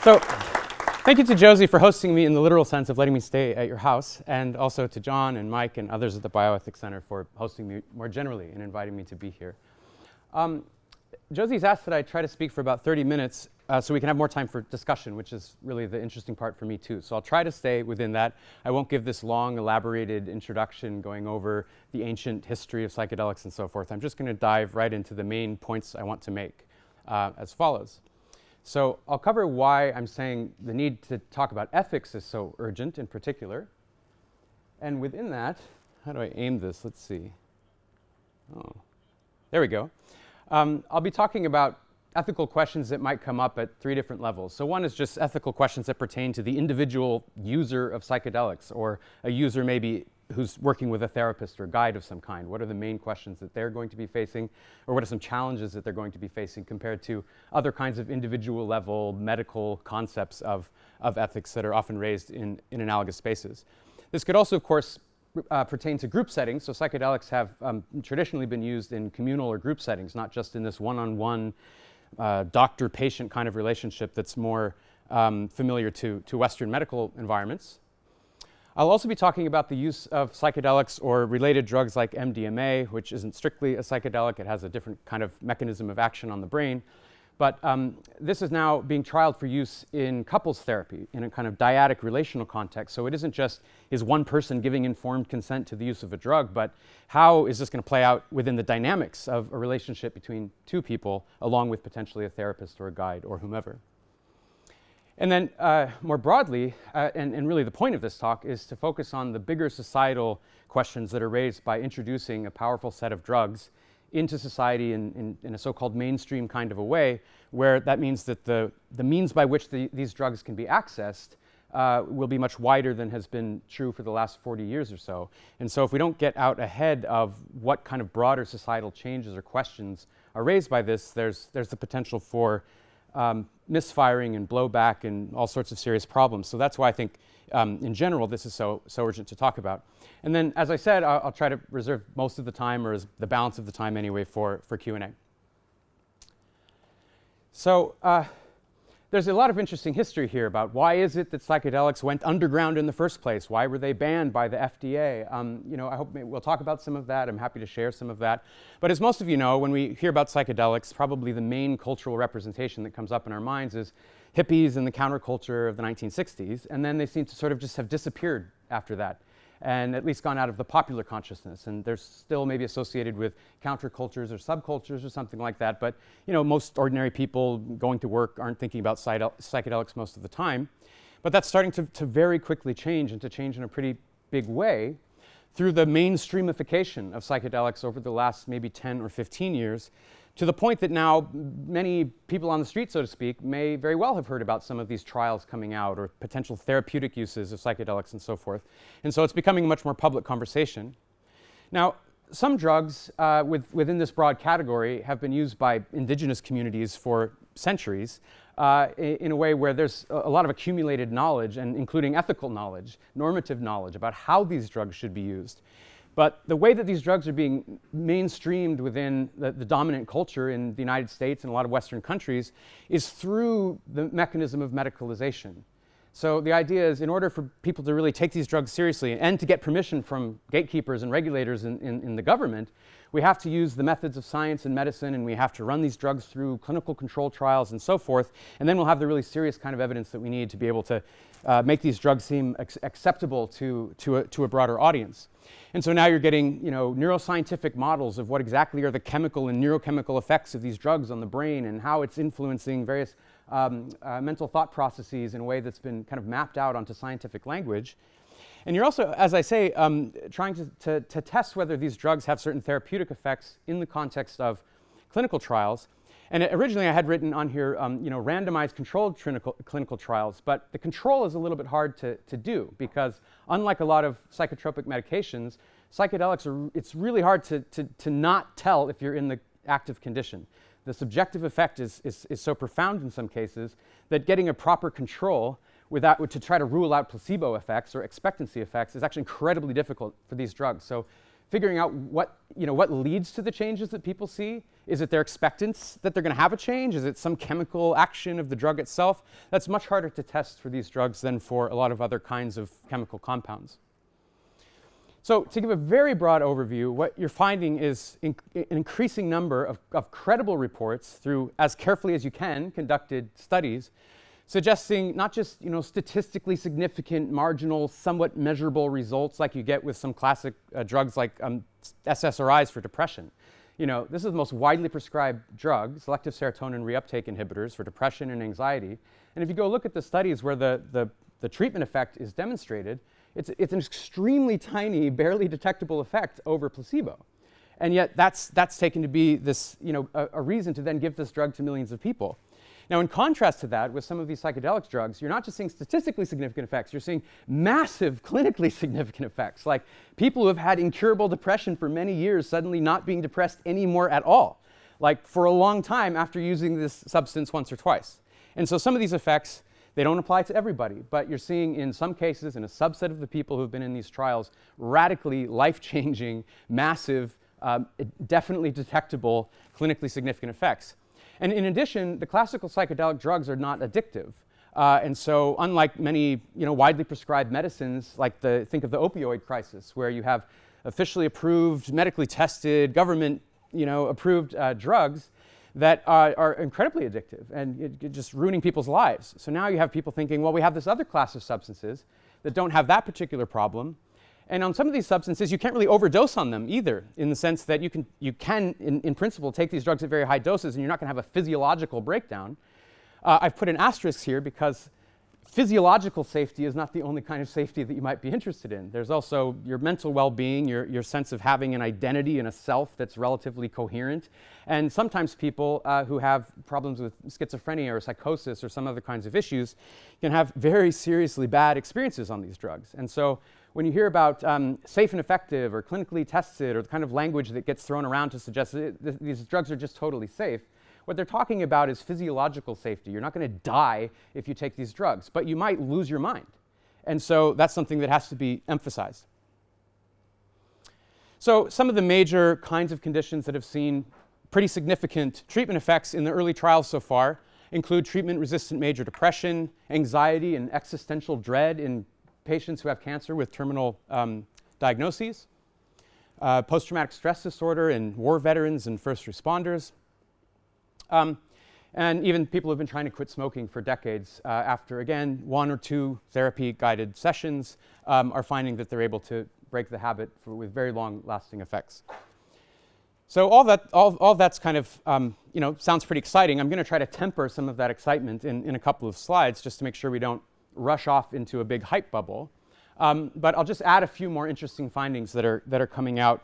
So, thank you to Josie for hosting me in the literal sense of letting me stay at your house, and also to John and Mike and others at the Bioethics Center for hosting me more generally and inviting me to be here. Josie's asked that I try to speak for about 30 minutes so we can have more time for discussion, which is really the interesting part for me too. So I'll try to stay within that. I won't give this long, elaborated introduction going over the ancient history of psychedelics and so forth. I'm just going to dive right into the main points I want to make as follows. So I'll cover why I'm saying the need to talk about ethics is so urgent in particular. And within that, how do I aim this? Let's see. Oh, there we go. I'll be talking about ethical questions that might come up at 3 different levels. So one is just ethical questions that pertain to the individual user of psychedelics, or a user maybe who's working with a therapist or guide of some kind. What are the main questions that they're going to be facing, or what are some challenges that they're going to be facing compared to other kinds of individual level medical concepts of ethics that are often raised in analogous spaces. This could also, of course, pertain to group settings. So psychedelics have traditionally been used in communal or group settings, not just in this one-on-one doctor-patient kind of relationship that's more familiar to Western medical environments. I'll also be talking about the use of psychedelics or related drugs like MDMA, which isn't strictly a psychedelic. It has a different kind of mechanism of action on the brain. But this is now being trialed for use in couples therapy in a kind of dyadic relational context. So it isn't just is one person giving informed consent to the use of a drug, but how is this going to play out within the dynamics of a relationship between 2 people, along with potentially a therapist or a guide or whomever. And then more broadly, and really the point of this talk is to focus on the bigger societal questions that are raised by introducing a powerful set of drugs into society in a so-called mainstream kind of a way, where that means that the means by which these drugs can be accessed will be much wider than has been true for the last 40 years or so. And so if we don't get out ahead of what kind of broader societal changes or questions are raised by this, there's the potential for misfiring and blowback and all sorts of serious problems. So that's why I think, in general, this is so urgent to talk about. And then, as I said, I'll try to reserve most of the time, or the balance of the time anyway, for Q&A. So there's a lot of interesting history here about why is it that psychedelics went underground in the first place? Why were they banned by the FDA? I hope we'll talk about some of that. I'm happy to share some of that. But as most of you know, when we hear about psychedelics, probably the main cultural representation that comes up in our minds is hippies and the counterculture of the 1960s. And then they seem to sort of just have disappeared after that, and at least gone out of the popular consciousness. And they're still maybe associated with countercultures or subcultures or something like that. But most ordinary people going to work aren't thinking about psychedelics most of the time. But that's starting to very quickly change, and to change in a pretty big way through the mainstreamification of psychedelics over the last maybe 10 or 15 years, to the point that now many people on the street, so to speak, may very well have heard about some of these trials coming out, or potential therapeutic uses of psychedelics and so forth. And so it's becoming a much more public conversation. Now, some drugs within this broad category have been used by indigenous communities for centuries in a way where there's a lot of accumulated knowledge, and including ethical knowledge, normative knowledge about how these drugs should be used. But the way that these drugs are being mainstreamed within the dominant culture in the United States and a lot of Western countries is through the mechanism of medicalization. So the idea is, in order for people to really take these drugs seriously and to get permission from gatekeepers and regulators in the government, we have to use the methods of science and medicine, and we have to run these drugs through clinical control trials and so forth, and then we'll have the really serious kind of evidence that we need to be able to make these drugs seem acceptable to a broader audience. And so now you're getting neuroscientific models of what exactly are the chemical and neurochemical effects of these drugs on the brain, and how it's influencing various mental thought processes in a way that's been kind of mapped out onto scientific language. And you're also, as I say, trying to test whether these drugs have certain therapeutic effects in the context of clinical trials. And originally I had written on here, randomized controlled clinical trials, but the control is a little bit hard to do, because unlike a lot of psychotropic medications, psychedelics it's really hard to not tell if you're in the active condition. The subjective effect is so profound in some cases that getting a proper control to try to rule out placebo effects or expectancy effects is actually incredibly difficult for these drugs. So figuring out what leads to the changes that people see. Is it their expectance that they're going to have a change? Is it some chemical action of the drug itself? That's much harder to test for these drugs than for a lot of other kinds of chemical compounds. So to give a very broad overview, what you're finding is an increasing number of credible reports through, as carefully as you can, conducted studies suggesting not just statistically significant, marginal, somewhat measurable results like you get with some classic drugs like SSRIs for depression. This is the most widely prescribed drug, selective serotonin reuptake inhibitors for depression and anxiety. And if you go look at the studies where the treatment effect is demonstrated, it's an extremely tiny, barely detectable effect over placebo. And yet that's taken to be this, a reason to then give this drug to millions of people. Now, in contrast to that, with some of these psychedelic drugs, you're not just seeing statistically significant effects, you're seeing massive clinically significant effects, like people who have had incurable depression for many years suddenly not being depressed anymore at all, like for a long time after using this substance once or twice. And so some of these effects, they don't apply to everybody, but you're seeing in some cases, in a subset of the people who've been in these trials, radically life-changing, massive, definitely detectable, clinically significant effects. And in addition, the classical psychedelic drugs are not addictive. And so unlike many widely prescribed medicines, like think of the opioid crisis, where you have officially approved, medically tested, government approved drugs that are incredibly addictive and just ruining people's lives. So now you have people thinking, well, we have this other class of substances that don't have that particular problem. And on some of these substances, you can't really overdose on them either, in the sense that you can in principle, take these drugs at very high doses and you're not going to have a physiological breakdown. I've put an asterisk here because physiological safety is not the only kind of safety that you might be interested in. There's also your mental well-being, your sense of having an identity and a self that's relatively coherent. And sometimes people who have problems with schizophrenia or psychosis or some other kinds of issues can have very seriously bad experiences on these drugs. And so when you hear about safe and effective or clinically tested, or the kind of language that gets thrown around to suggest that these drugs are just totally safe, what they're talking about is physiological safety. You're not going to die if you take these drugs, but you might lose your mind. And so that's something that has to be emphasized. So some of the major kinds of conditions that have seen pretty significant treatment effects in the early trials so far include treatment-resistant major depression, anxiety and existential dread in patients who have cancer with terminal diagnoses, post-traumatic stress disorder in war veterans and first responders, and even people who have been trying to quit smoking for decades after, again, 1 or 2 therapy-guided sessions are finding that they're able to break the habit with very long-lasting effects. So all that's kind of, sounds pretty exciting. I'm going to try to temper some of that excitement in a couple of slides just to make sure we don't rush off into a big hype bubble. But I'll just add a few more interesting findings that are coming out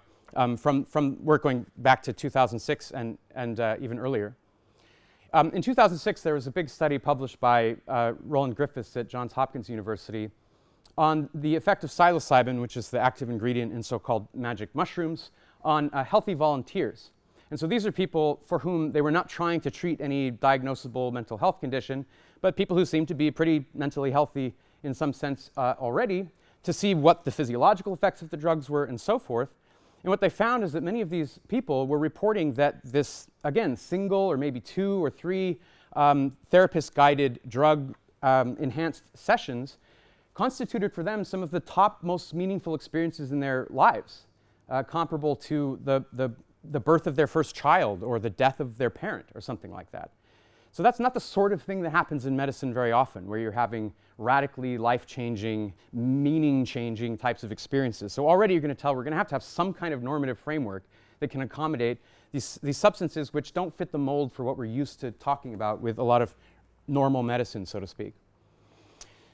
from work going back to 2006 and even earlier. In 2006, there was a big study published by Roland Griffiths at Johns Hopkins University on the effect of psilocybin, which is the active ingredient in so-called magic mushrooms, on healthy volunteers. And so these are people for whom they were not trying to treat any diagnosable mental health condition, but people who seemed to be pretty mentally healthy in some sense already, to see what the physiological effects of the drugs were and so forth. And what they found is that many of these people were reporting that this, again, single or maybe 2 or 3 therapist-guided drug-enhanced sessions constituted for them some of the top, most meaningful experiences in their lives, comparable to the birth of their first child or the death of their parent or something like that. So that's not the sort of thing that happens in medicine very often, where you're having radically life-changing, meaning-changing types of experiences. So already you're going to tell we're going to have some kind of normative framework that can accommodate these substances which don't fit the mold for what we're used to talking about with a lot of normal medicine, so to speak.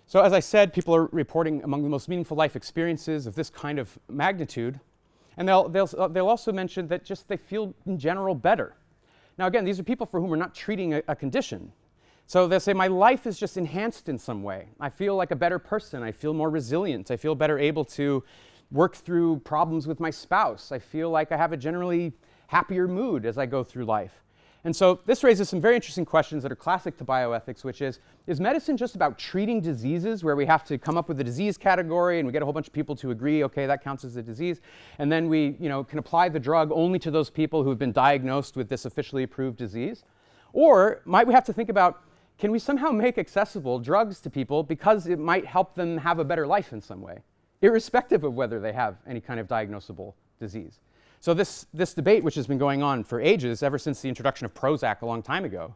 So as I said, people are reporting among the most meaningful life experiences of this kind of magnitude. And they'll also mention that just they feel in general better. Now again, these are people for whom we're not treating a condition. So they'll say, my life is just enhanced in some way. I feel like a better person. I feel more resilient. I feel better able to work through problems with my spouse. I feel like I have a generally happier mood as I go through life. And so this raises some very interesting questions that are classic to bioethics, which is medicine just about treating diseases where we have to come up with a disease category and we get a whole bunch of people to agree, okay, that counts as a disease, and then we can apply the drug only to those people who have been diagnosed with this officially approved disease? Or might we have to think about, can we somehow make accessible drugs to people because it might help them have a better life in some way, irrespective of whether they have any kind of diagnosable disease? So this debate, which has been going on for ages, ever since the introduction of Prozac a long time ago,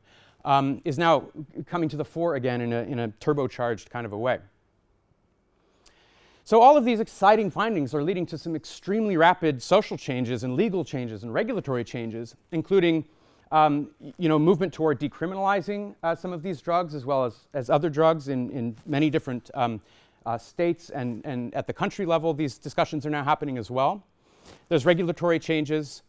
is now coming to the fore again in a turbocharged kind of a way. So all of these exciting findings are leading to some extremely rapid social changes and legal changes and regulatory changes, including movement toward decriminalizing some of these drugs as well as other drugs in many different states and at the country level. These discussions are now happening as well. There's regulatory changes.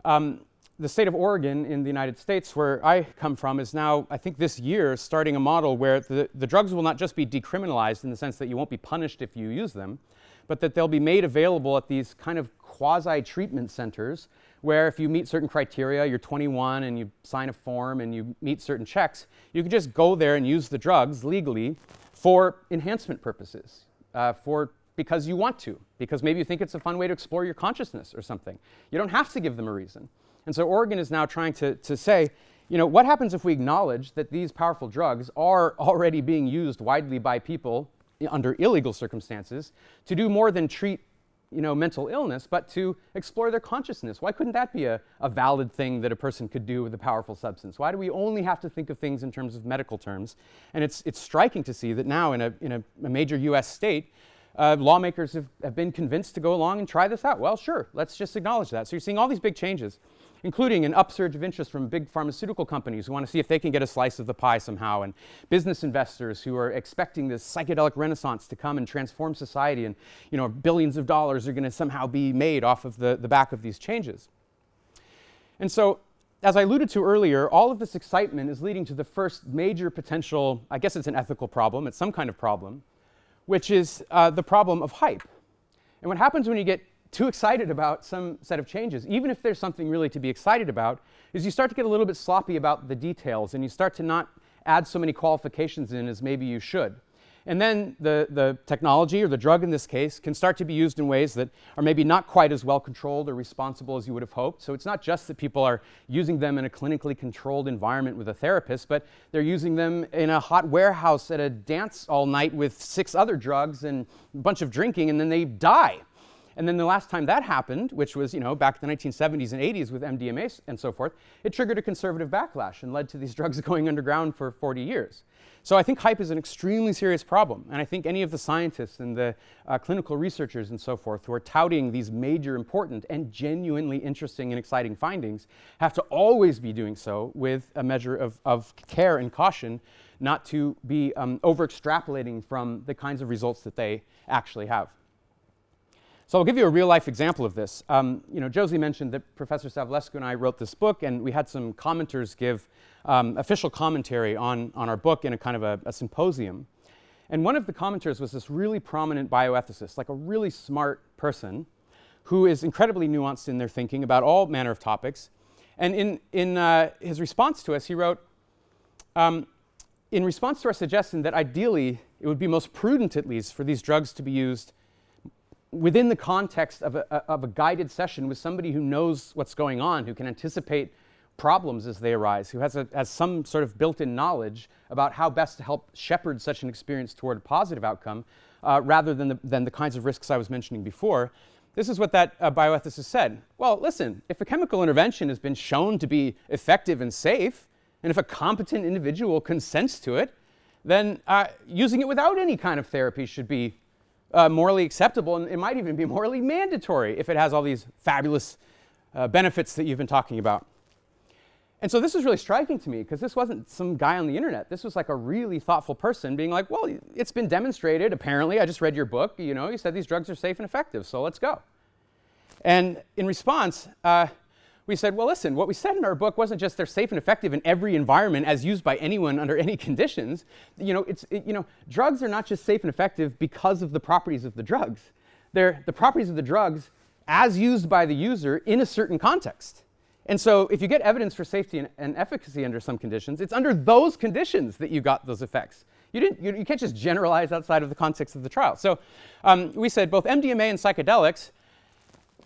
The state of Oregon in the United States, where I come from, is now, I think this year, starting a model where the drugs will not just be decriminalized in the sense that you won't be punished if you use them, but that they'll be made available at these kind of quasi-treatment centers where if you meet certain criteria, you're 21 and you sign a form and you meet certain checks, you can just go there and use the drugs legally for enhancement purposes, because you want to, because maybe you think it's a fun way to explore your consciousness or something. You don't have to give them a reason. And so Oregon is now trying to say, what happens if we acknowledge that these powerful drugs are already being used widely by people under illegal circumstances to do more than treat mental illness, but to explore their consciousness? Why couldn't that be a valid thing that a person could do with a powerful substance? Why do we only have to think of things in terms of medical terms? And it's striking to see that now in a major US state, lawmakers have been convinced to go along and try this out. Well, sure, let's just acknowledge that. So you're seeing all these big changes, including an upsurge of interest from big pharmaceutical companies who want to see if they can get a slice of the pie somehow, and business investors who are expecting this psychedelic renaissance to come and transform society, and billions of dollars are going to somehow be made off of the back of these changes. And so, as I alluded to earlier, all of this excitement is leading to the first major potential, I guess it's an ethical problem, it's some kind of problem, which is the problem of hype. And what happens when you get too excited about some set of changes, even if there's something really to be excited about, is you start to get a little bit sloppy about the details and you start to not add so many qualifications in as maybe you should. And then the technology, or the drug in this case, can start to be used in ways that are maybe not quite as well controlled or responsible as you would have hoped. So it's not just that people are using them in a clinically controlled environment with a therapist, but they're using them in a hot warehouse at a dance all night with 6 other drugs and a bunch of drinking, and then they die. And then the last time that happened, which was back in the 1970s and 80s with MDMA and so forth, it triggered a conservative backlash and led to these drugs going underground for 40 years. So I think hype is an extremely serious problem. And I think any of the scientists and the clinical researchers and so forth who are touting these major, important, and genuinely interesting and exciting findings have to always be doing so with a measure of care and caution, not to be over-extrapolating from the kinds of results that they actually have. So I'll give you a real-life example of this. Josie mentioned that Professor Savulescu and I wrote this book, and we had some commenters give official commentary on our book in a kind of a symposium. And one of the commenters was this really prominent bioethicist, like a really smart person who is incredibly nuanced in their thinking about all manner of topics. And in his response to us, he wrote, in response to our suggestion that ideally it would be most prudent, at least, for these drugs to be used within the context of a guided session with somebody who knows what's going on, who can anticipate problems as they arise, who has some sort of built-in knowledge about how best to help shepherd such an experience toward a positive outcome, rather than the kinds of risks I was mentioning before. This is what that bioethicist said. Well, listen, if a chemical intervention has been shown to be effective and safe, and if a competent individual consents to it, then using it without any kind of therapy should be morally acceptable, and it might even be morally mandatory if it has all these fabulous benefits that you've been talking about. And so this was really striking to me, because this wasn't some guy on the internet. This was like a really thoughtful person being like, well, it's been demonstrated, apparently. I just read your book. You said these drugs are safe and effective, so let's go. And in response, we said, well, listen, what we said in our book wasn't just they're safe and effective in every environment as used by anyone under any conditions. Drugs are not just safe and effective because of the properties of the drugs. They're the properties of the drugs as used by the user in a certain context. And so if you get evidence for safety and efficacy under some conditions, it's under those conditions that you got those effects. You can't just generalize outside of the context of the trial. So we said both MDMA and psychedelics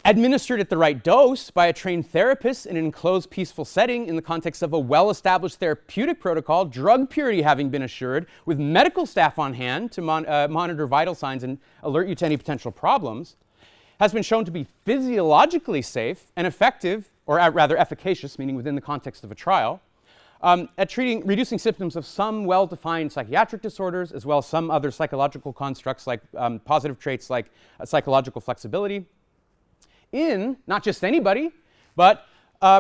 administered at the right dose by a trained therapist in an enclosed, peaceful setting in the context of a well-established therapeutic protocol, drug purity having been assured, with medical staff on hand to monitor vital signs and alert you to any potential problems, has been shown to be physiologically safe and effective, or rather efficacious, meaning within the context of a trial, at reducing symptoms of some well-defined psychiatric disorders, as well as some other psychological constructs like positive traits like psychological flexibility, in not just anybody, but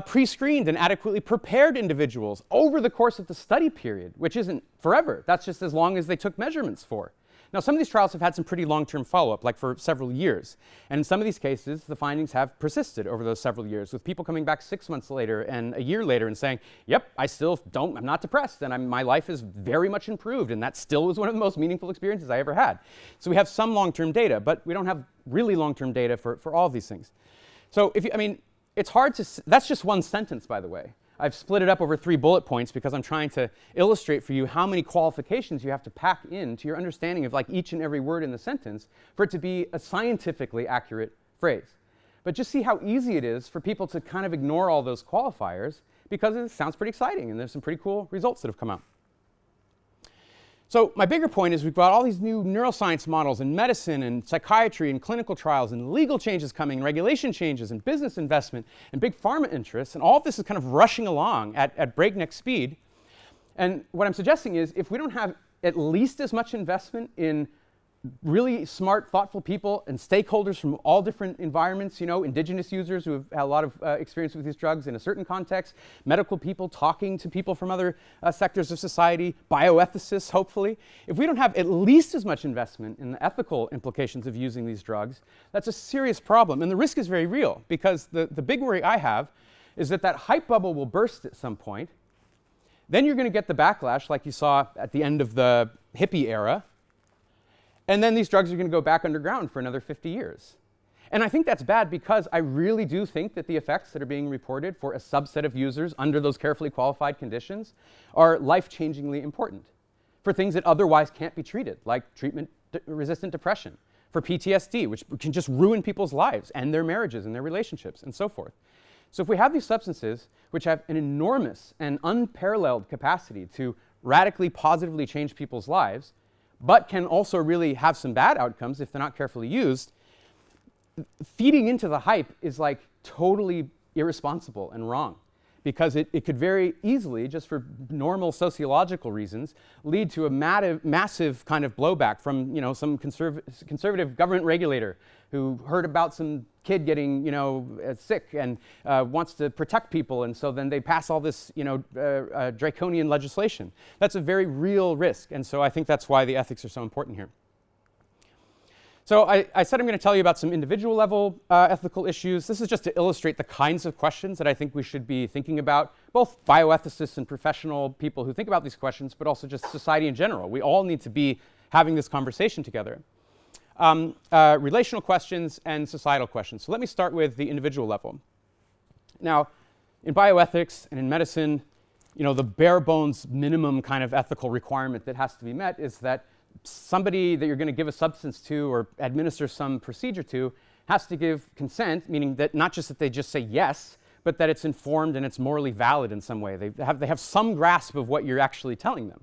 pre-screened and adequately prepared individuals over the course of the study period, which isn't forever. That's just as long as they took measurements for. Now, some of these trials have had some pretty long-term follow-up, like for several years. And in some of these cases, the findings have persisted over those several years, with people coming back 6 months later and a year later and saying, yep, I'm not depressed, and my life is very much improved, and that still was one of the most meaningful experiences I ever had. So we have some long-term data, but we don't have really long-term data for all of these things. So it's hard to, that's just one sentence, by the way. I've split it up over 3 bullet points because I'm trying to illustrate for you how many qualifications you have to pack into your understanding of like each and every word in the sentence for it to be a scientifically accurate phrase. But just see how easy it is for people to kind of ignore all those qualifiers because it sounds pretty exciting and there's some pretty cool results that have come out. So my bigger point is we've got all these new neuroscience models in medicine and psychiatry and clinical trials and legal changes coming, regulation changes and business investment and big pharma interests, and all of this is kind of rushing along at breakneck speed. And what I'm suggesting is if we don't have at least as much investment in really smart, thoughtful people and stakeholders from all different environments, indigenous users who have had a lot of experience with these drugs in a certain context, medical people talking to people from other sectors of society, bioethicists, hopefully. If we don't have at least as much investment in the ethical implications of using these drugs, that's a serious problem. And the risk is very real because the big worry I have is that hype bubble will burst at some point. Then you're going to get the backlash like you saw at the end of the hippie era. And then these drugs are going to go back underground for another 50 years. And I think that's bad because I really do think that the effects that are being reported for a subset of users under those carefully qualified conditions are life-changingly important for things that otherwise can't be treated, like treatment-resistant depression, for PTSD, which can just ruin people's lives and their marriages and their relationships and so forth. So if we have these substances which have an enormous and unparalleled capacity to radically positively change people's lives, but can also really have some bad outcomes if they're not carefully used, feeding into the hype is like totally irresponsible and wrong because it could very easily, just for normal sociological reasons, lead to a massive kind of blowback from some conservative government regulator who heard about some kid getting sick and wants to protect people, and so then they pass all this draconian legislation. That's a very real risk, and so I think that's why the ethics are so important here. So I said I'm going to tell you about some individual level ethical issues. This is just to illustrate the kinds of questions that I think we should be thinking about, both bioethicists and professional people who think about these questions, but also just society in general. We all need to be having this conversation together. Relational questions and societal questions. So let me start with the individual level. Now, in bioethics and in medicine, the bare bones minimum kind of ethical requirement that has to be met is that somebody that you're going to give a substance to or administer some procedure to has to give consent, meaning that not just that they just say yes, but that it's informed and it's morally valid in some way. They have some grasp of what you're actually telling them.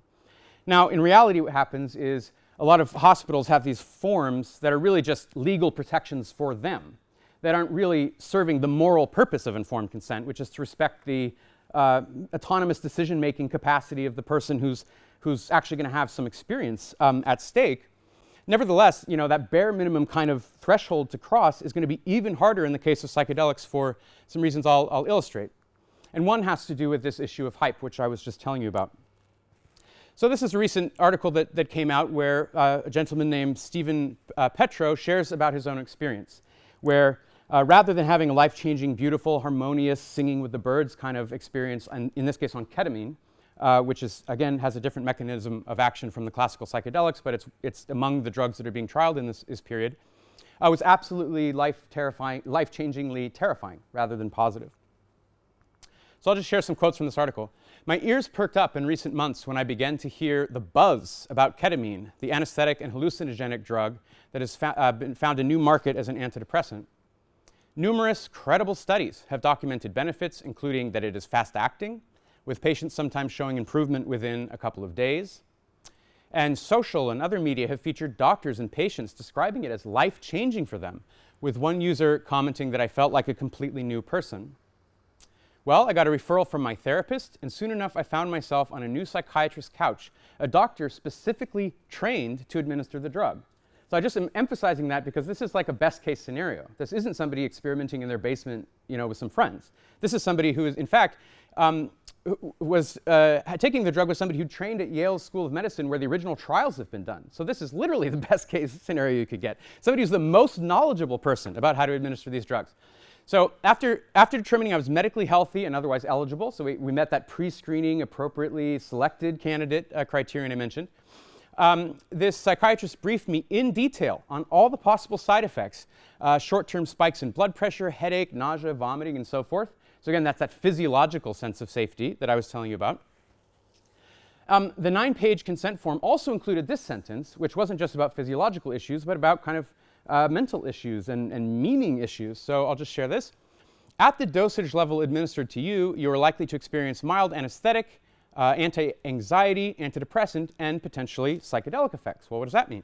Now, in reality, what happens is a lot of hospitals have these forms that are really just legal protections for them that aren't really serving the moral purpose of informed consent, which is to respect the autonomous decision-making capacity of the person who's actually going to have some experience at stake. Nevertheless, that bare minimum kind of threshold to cross is going to be even harder in the case of psychedelics for some reasons I'll illustrate. And one has to do with this issue of hype, which I was just telling you about. So this is a recent article that came out where a gentleman named Stephen Petro shares about his own experience, where rather than having a life-changing, beautiful, harmonious, singing with the birds kind of experience, and in this case on ketamine, which is, again, has a different mechanism of action from the classical psychedelics, but it's among the drugs that are being trialed in this period, was absolutely life-changingly terrifying rather than positive. So I'll just share some quotes from this article. My ears perked up in recent months when I began to hear the buzz about ketamine, the anesthetic and hallucinogenic drug that has been found a new market as an antidepressant. Numerous credible studies have documented benefits, including that it is fast-acting, with patients sometimes showing improvement within a couple of days. And social and other media have featured doctors and patients describing it as life-changing for them, with one user commenting that I felt like a completely new person. Well, I got a referral from my therapist, and soon enough I found myself on a new psychiatrist's couch, a doctor specifically trained to administer the drug. So I just am emphasizing that because this is like a best-case scenario. This isn't somebody experimenting in their basement, with some friends. This is somebody who is, in fact, was taking the drug with somebody who trained at Yale School of Medicine where the original trials have been done. So this is literally the best-case scenario you could get. Somebody who's the most knowledgeable person about how to administer these drugs. So after determining I was medically healthy and otherwise eligible, so we met that pre-screening, appropriately selected candidate criterion I mentioned, this psychiatrist briefed me in detail on all the possible side effects, short-term spikes in blood pressure, headache, nausea, vomiting, and so forth. So again, that's that physiological sense of safety that I was telling you about. The 9-page consent form also included this sentence, which wasn't just about physiological issues, but about kind of mental issues and meaning issues. So I'll just share this. At the dosage level administered to you, you are likely to experience mild anesthetic, anti-anxiety, antidepressant, and potentially psychedelic effects. Well, what does that mean?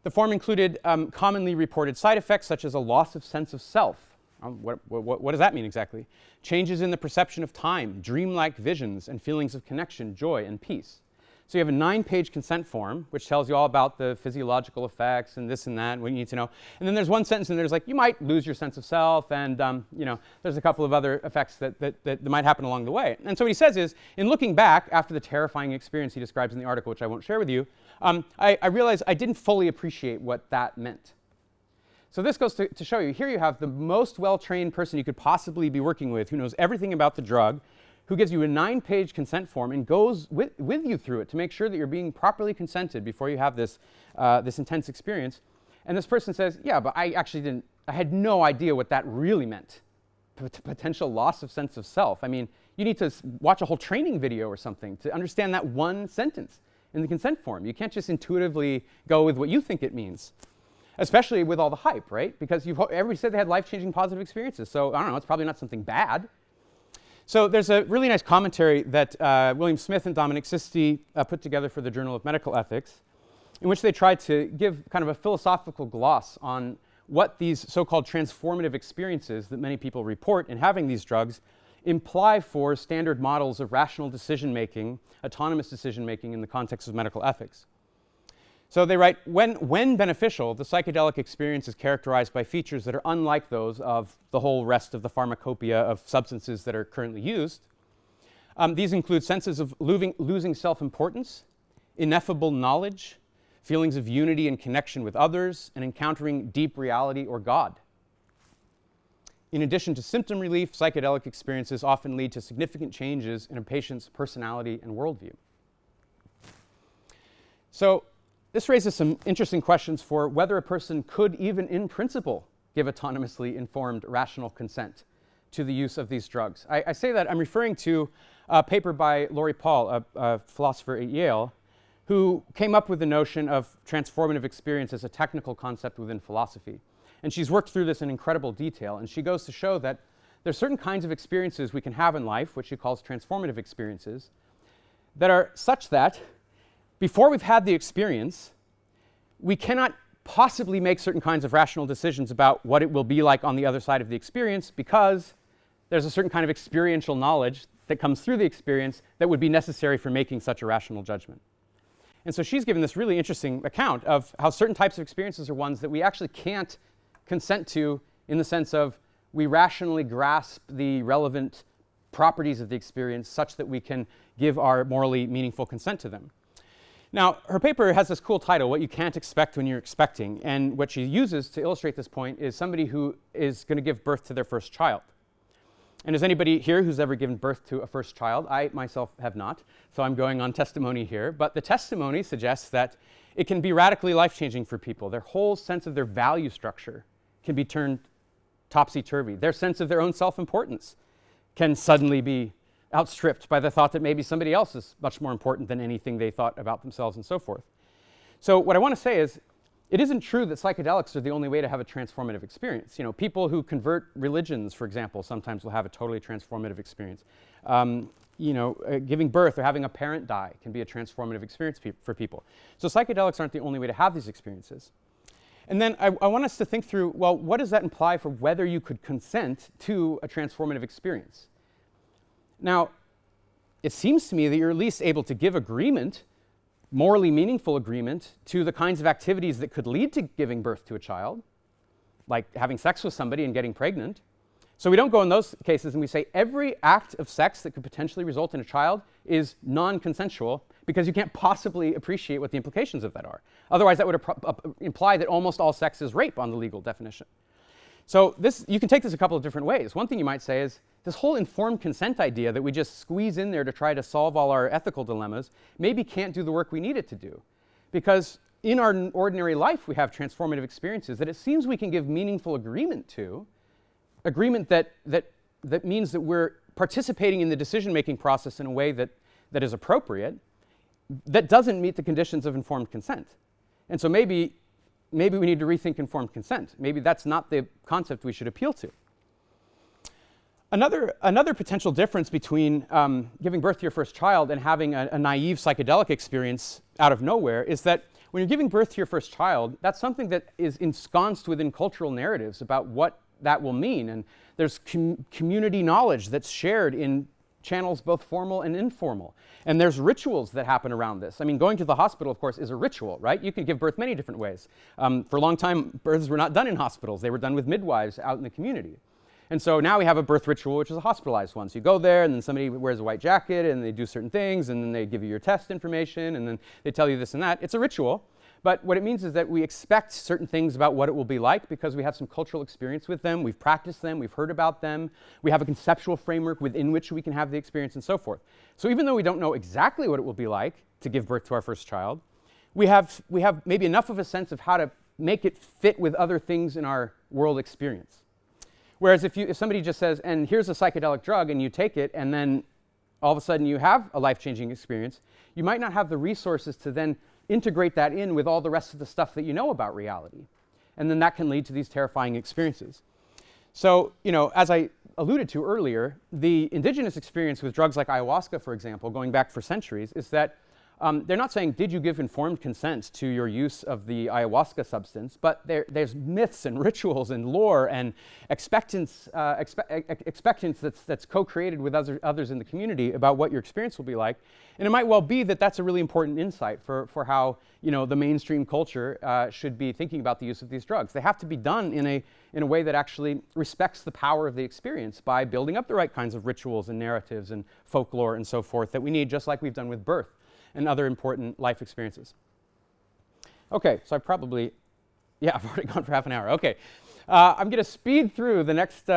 The form included commonly reported side effects such as a loss of sense of self. What does that mean exactly? Changes in the perception of time, dreamlike visions, and feelings of connection, joy, and peace. So you have a 9-page consent form, which tells you all about the physiological effects and this and that, and what you need to know. And then there's one sentence, and there's like, you might lose your sense of self, and there's a couple of other effects that might happen along the way. And so what he says is, in looking back after the terrifying experience he describes in the article, which I won't share with you, I realized I didn't fully appreciate what that meant. So this goes to show you, here you have the most well-trained person you could possibly be working with, who knows everything about the drug, who gives you a 9-page consent form and goes with you through it to make sure that you're being properly consented before you have this intense experience. And this person says, yeah, but I had no idea what that really meant. Potential loss of sense of self. I mean, you need to watch a whole training video or something to understand that one sentence in the consent form. You can't just intuitively go with what you think it means. Especially with all the hype, right? Because everybody said they had life-changing positive experiences. So I don't know, it's probably not something bad. So there's a really nice commentary that William Smith and Dominic Sisti put together for the Journal of Medical Ethics, in which they tried to give kind of a philosophical gloss on what these so-called transformative experiences that many people report in having these drugs imply for standard models of rational decision-making, autonomous decision-making in the context of medical ethics. So they write, when beneficial, the psychedelic experience is characterized by features that are unlike those of the whole rest of the pharmacopoeia of substances that are currently used. These include senses of losing self-importance, ineffable knowledge, feelings of unity and connection with others, and encountering deep reality or God. In addition to symptom relief, psychedelic experiences often lead to significant changes in a patient's personality and worldview. So this raises some interesting questions for whether a person could even in principle give autonomously informed rational consent to the use of these drugs. I say that I'm referring to a paper by Laurie Paul, a philosopher at Yale, who came up with the notion of transformative experience as a technical concept within philosophy. And she's worked through this in incredible detail, and she goes to show that there's certain kinds of experiences we can have in life, which she calls transformative experiences, that are such that before we've had the experience, we cannot possibly make certain kinds of rational decisions about what it will be like on the other side of the experience, because there's a certain kind of experiential knowledge that comes through the experience that would be necessary for making such a rational judgment. And so she's given this really interesting account of how certain types of experiences are ones that we actually can't consent to in the sense of we rationally grasp the relevant properties of the experience such that we can give our morally meaningful consent to them. Now, her paper has this cool title, What You Can't Expect When You're Expecting, and what she uses to illustrate this point is somebody who is going to give birth to their first child. And is anybody here who's ever given birth to a first child? I myself have not, so I'm going on testimony here. But the testimony suggests that it can be radically life-changing for people. Their whole sense of their value structure can be turned topsy-turvy. Their sense of their own self-importance can suddenly be outstripped by the thought that maybe somebody else is much more important than anything they thought about themselves and so forth. So what I want to say is, it isn't true that psychedelics are the only way to have a transformative experience. You know, people who convert religions, for example, sometimes will have a totally transformative experience. Giving birth or having a parent die can be a transformative experience for people. So psychedelics aren't the only way to have these experiences. And then I want us to think through, well, what does that imply for whether you could consent to a transformative experience? Now, it seems to me that you're at least able to give agreement, morally meaningful agreement, to the kinds of activities that could lead to giving birth to a child, like having sex with somebody and getting pregnant. So we don't go in those cases and we say every act of sex that could potentially result in a child is non-consensual, because you can't possibly appreciate what the implications of that are. Otherwise, that would imply that almost all sex is rape on the legal definition. So you can take this a couple of different ways. One thing you might say is this whole informed consent idea that we just squeeze in there to try to solve all our ethical dilemmas maybe can't do the work we need it to do. Because in our ordinary life, we have transformative experiences that it seems we can give meaningful agreement to, agreement that means that we're participating in the decision-making process in a way that is appropriate, that doesn't meet the conditions of informed consent. And so maybe we need to rethink informed consent. Maybe that's not the concept we should appeal to. Another potential difference between giving birth to your first child and having a naive psychedelic experience out of nowhere is that when you're giving birth to your first child, that's something that is ensconced within cultural narratives about what that will mean. And there's community knowledge that's shared in channels both formal and informal. And there's rituals that happen around this. I mean, going to the hospital, of course, is a ritual, right? You can give birth many different ways. For a long time, births were not done in hospitals. They were done with midwives out in the community. And so now we have a birth ritual, which is a hospitalized one. So you go there, and then somebody wears a white jacket, and they do certain things, and then they give you your test information, and then they tell you this and that. It's a ritual. But what it means is that we expect certain things about what it will be like because we have some cultural experience with them, we've practiced them, we've heard about them, we have a conceptual framework within which we can have the experience and so forth. So even though we don't know exactly what it will be like to give birth to our first child, we have maybe enough of a sense of how to make it fit with other things in our world experience. Whereas if somebody just says, and here's a psychedelic drug, and you take it, and then all of a sudden you have a life-changing experience, you might not have the resources to then integrate that in with all the rest of the stuff that you know about reality. And then that can lead to these terrifying experiences. So, as I alluded to earlier, the indigenous experience with drugs like ayahuasca, for example, going back for centuries, is that they're not saying, did you give informed consent to your use of the ayahuasca substance, but there's myths and rituals and lore and expectance that's co-created with others in the community about what your experience will be like. And it might well be that that's a really important insight for how the mainstream culture should be thinking about the use of these drugs. They have to be done in a way that actually respects the power of the experience by building up the right kinds of rituals and narratives and folklore and so forth that we need, just like we've done with birth and other important life experiences. Okay, so I've already gone for half an hour. Okay, I'm going to speed through the next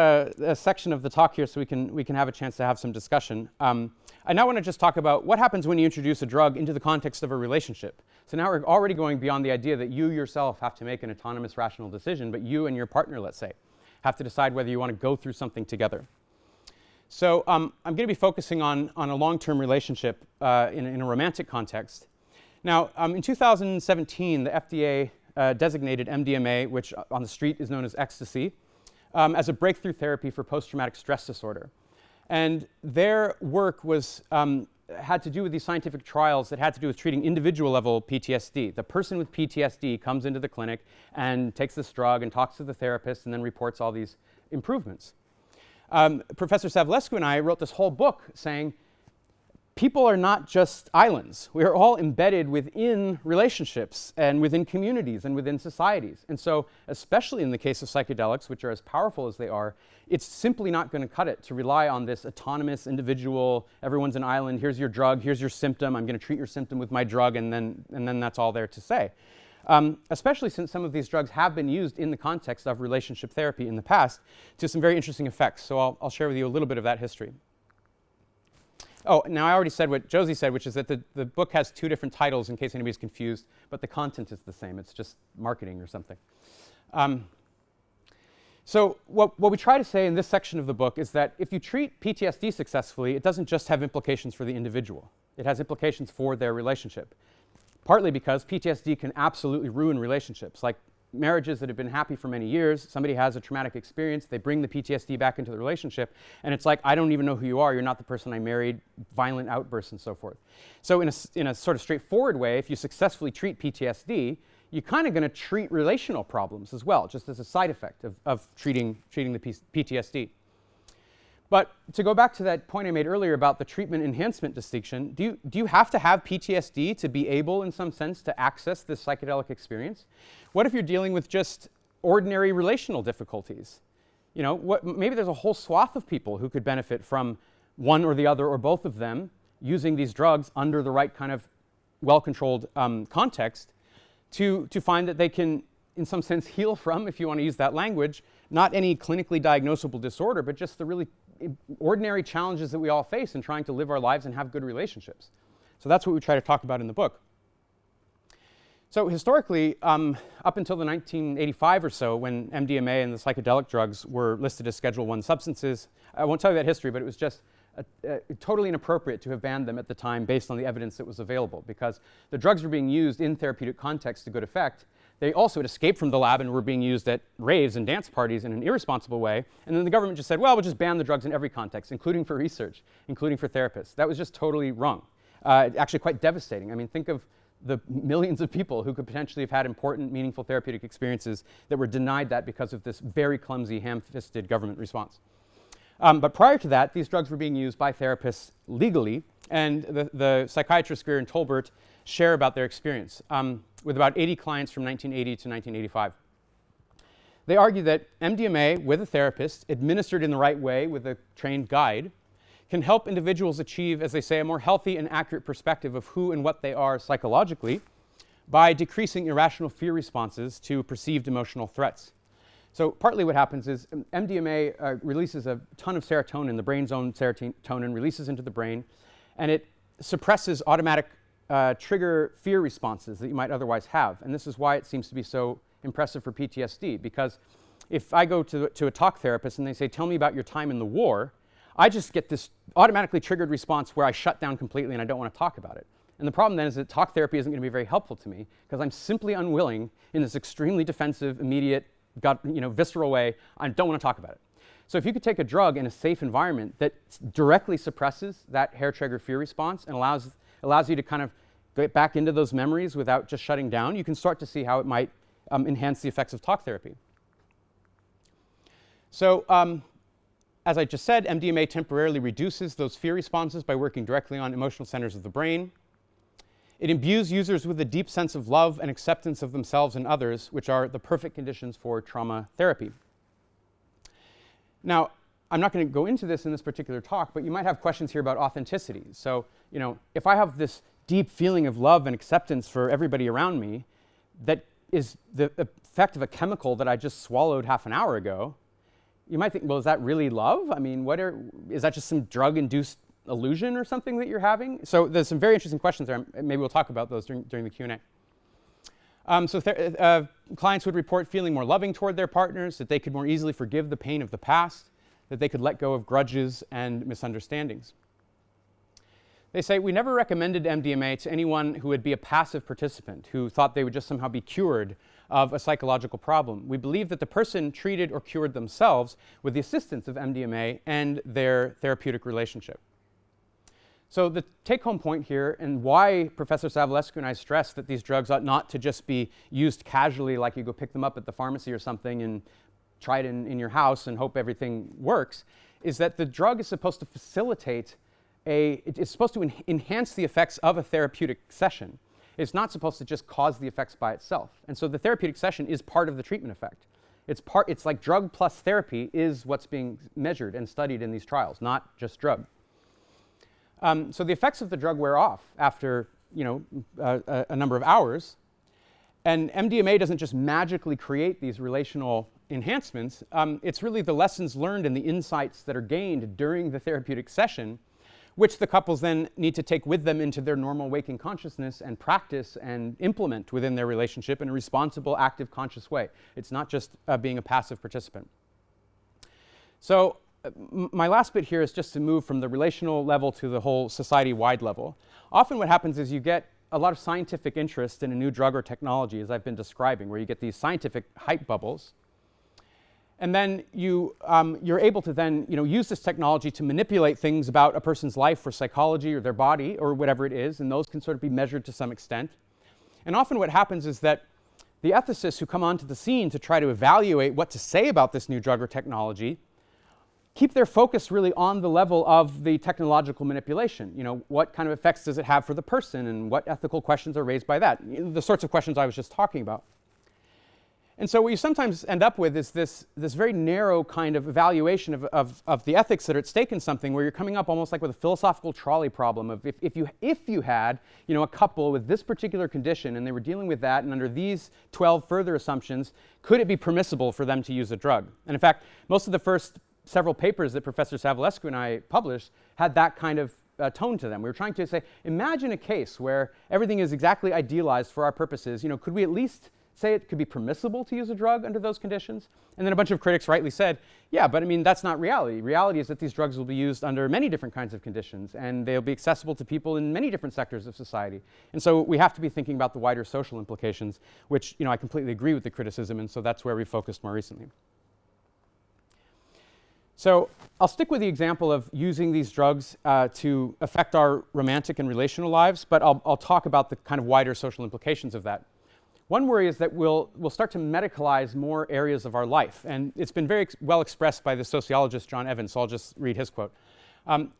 section of the talk here so we can have a chance to have some discussion. I now want to just talk about what happens when you introduce a drug into the context of a relationship. So now we're already going beyond the idea that you yourself have to make an autonomous, rational decision, but you and your partner, let's say, have to decide whether you want to go through something together. So I'm going to be focusing on a long-term relationship in a romantic context. Now, in 2017, the FDA designated MDMA, which on the street is known as ecstasy, as a breakthrough therapy for post-traumatic stress disorder. And their work had to do with these scientific trials that had to do with treating individual-level PTSD. The person with PTSD comes into the clinic and takes this drug and talks to the therapist and then reports all these improvements. Professor Savulescu and I wrote this whole book saying, people are not just islands. We are all embedded within relationships and within communities and within societies. And so, especially in the case of psychedelics, which are as powerful as they are, it's simply not going to cut it to rely on this autonomous individual, everyone's an island, here's your drug, here's your symptom, I'm going to treat your symptom with my drug, and then that's all there to say. Especially since some of these drugs have been used in the context of relationship therapy in the past to some very interesting effects. So I'll share with you a little bit of that history. Oh, now I already said what Josie said, which is that the book has two different titles in case anybody's confused, but the content is the same. It's just marketing or something. So what we try to say in this section of the book is that if you treat PTSD successfully, it doesn't just have implications for the individual. It has implications for their relationship, partly because PTSD can absolutely ruin relationships. Like marriages that have been happy for many years, somebody has a traumatic experience, they bring the PTSD back into the relationship, and it's like, I don't even know who you are, you're not the person I married, violent outbursts and so forth. So in a sort of straightforward way, if you successfully treat PTSD, you're kind of going to treat relational problems as well, just as a side effect of treating the PTSD. But to go back to that point I made earlier about the treatment enhancement distinction, do you have to have PTSD to be able, in some sense, to access this psychedelic experience? What if you're dealing with just ordinary relational difficulties? You know, maybe there's a whole swath of people who could benefit from one or the other or both of them using these drugs under the right kind of well-controlled context to find that they can, in some sense, heal from, if you want to use that language, not any clinically diagnosable disorder, but just the really ordinary challenges that we all face in trying to live our lives and have good relationships. So that's what we try to talk about in the book. So historically, up until the 1985 or so, when MDMA and the psychedelic drugs were listed as Schedule I substances, I won't tell you that history, but it was just totally inappropriate to have banned them at the time based on the evidence that was available, because the drugs were being used in therapeutic context to good effect. They also had escaped from the lab and were being used at raves and dance parties in an irresponsible way. And then the government just said, well, we'll just ban the drugs in every context, including for research, including for therapists. That was just totally wrong. Actually quite devastating. I mean, think of the millions of people who could potentially have had important, meaningful therapeutic experiences that were denied that because of this very clumsy, ham-fisted government response. But prior to that, these drugs were being used by therapists legally, and the psychiatrists Greer and Tolbert share about their experience with about 80 clients from 1980 to 1985. They argue that MDMA with a therapist, administered in the right way with a trained guide, can help individuals achieve, as they say, a more healthy and accurate perspective of who and what they are psychologically by decreasing irrational fear responses to perceived emotional threats. So partly what happens is MDMA releases a ton of serotonin, the brain's own serotonin releases into the brain, and it suppresses automatic trigger fear responses that you might otherwise have. And this is why it seems to be so impressive for PTSD, because if I go to a talk therapist and they say, tell me about your time in the war, I just get this automatically triggered response where I shut down completely and I don't want to talk about it. And the problem then is that talk therapy isn't going to be very helpful to me because I'm simply unwilling in this extremely defensive, immediate, visceral way, I don't want to talk about it. So if you could take a drug in a safe environment that directly suppresses that hair trigger fear response and allows you to kind of get back into those memories without just shutting down, you can start to see how it might enhance the effects of talk therapy. So as I just said, MDMA temporarily reduces those fear responses by working directly on emotional centers of the brain. It imbues users with a deep sense of love and acceptance of themselves and others, which are the perfect conditions for trauma therapy. Now, I'm not going to go into this in this particular talk, but you might have questions here about authenticity. So, if I have this deep feeling of love and acceptance for everybody around me that is the effect of a chemical that I just swallowed half an hour ago, you might think, well, is that really love? I mean, is that just some drug-induced illusion or something that you're having? So there's some very interesting questions there. Maybe we'll talk about those during the Q&A. Clients would report feeling more loving toward their partners, that they could more easily forgive the pain of the past, that they could let go of grudges and misunderstandings. They say, we never recommended MDMA to anyone who would be a passive participant, who thought they would just somehow be cured of a psychological problem. We believe that the person treated or cured themselves with the assistance of MDMA and their therapeutic relationship. So the take-home point here, and why Professor Savulescu and I stress that these drugs ought not to just be used casually, like you go pick them up at the pharmacy or something and try it in your house and hope everything works, is that the drug is supposed to facilitate it's supposed to enhance the effects of a therapeutic session. It's not supposed to just cause the effects by itself. And so the therapeutic session is part of the treatment effect. It's like drug plus therapy is what's being measured and studied in these trials, not just drug. So the effects of the drug wear off after a number of hours, and MDMA doesn't just magically create these relational enhancements. It's really the lessons learned and the insights that are gained during the therapeutic session, which the couples then need to take with them into their normal waking consciousness and practice and implement within their relationship in a responsible, active, conscious way. It's not just being a passive participant. So my last bit here is just to move from the relational level to the whole society-wide level. Often what happens is you get a lot of scientific interest in a new drug or technology, as I've been describing, where you get these scientific hype bubbles. And then you're able to then use this technology to manipulate things about a person's life or psychology or their body or whatever it is, and those can sort of be measured to some extent. And often what happens is that the ethicists who come onto the scene to try to evaluate what to say about this new drug or technology keep their focus really on the level of the technological manipulation. What kind of effects does it have for the person, and what ethical questions are raised by that? The sorts of questions I was just talking about. And so what you sometimes end up with is this very narrow kind of evaluation of the ethics that are at stake in something, where you're coming up almost like with a philosophical trolley problem of if you had a couple with this particular condition and they were dealing with that, and under these 12 further assumptions, could it be permissible for them to use a drug? And in fact, most of the first several papers that Professor Savulescu and I published had that kind of tone to them. We were trying to say, imagine a case where everything is exactly idealized for our purposes. Could we at least say it could be permissible to use a drug under those conditions? And then a bunch of critics rightly said, yeah, but I mean, that's not reality. Reality is that these drugs will be used under many different kinds of conditions, and they'll be accessible to people in many different sectors of society. And so we have to be thinking about the wider social implications, which I completely agree with the criticism, and so that's where we focused more recently. So I'll stick with the example of using these drugs to affect our romantic and relational lives, but I'll talk about the kind of wider social implications of that. One worry is that we'll start to medicalize more areas of our life, and it's been very well expressed by the sociologist John Evans, so I'll just read his quote.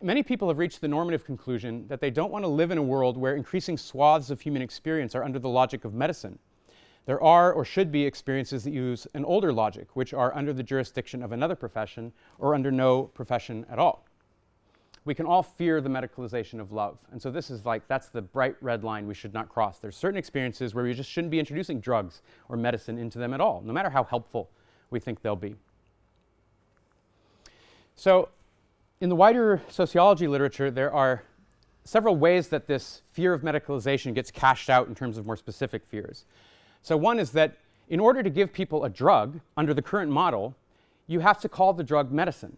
Many people have reached the normative conclusion that they don't want to live in a world where increasing swaths of human experience are under the logic of medicine. There are or should be experiences that use an older logic, which are under the jurisdiction of another profession or under no profession at all. We can all fear the medicalization of love. And so this is that's the bright red line we should not cross. There's certain experiences where we just shouldn't be introducing drugs or medicine into them at all, no matter how helpful we think they'll be. So in the wider sociology literature, there are several ways that this fear of medicalization gets cashed out in terms of more specific fears. So one is that in order to give people a drug under the current model, you have to call the drug medicine.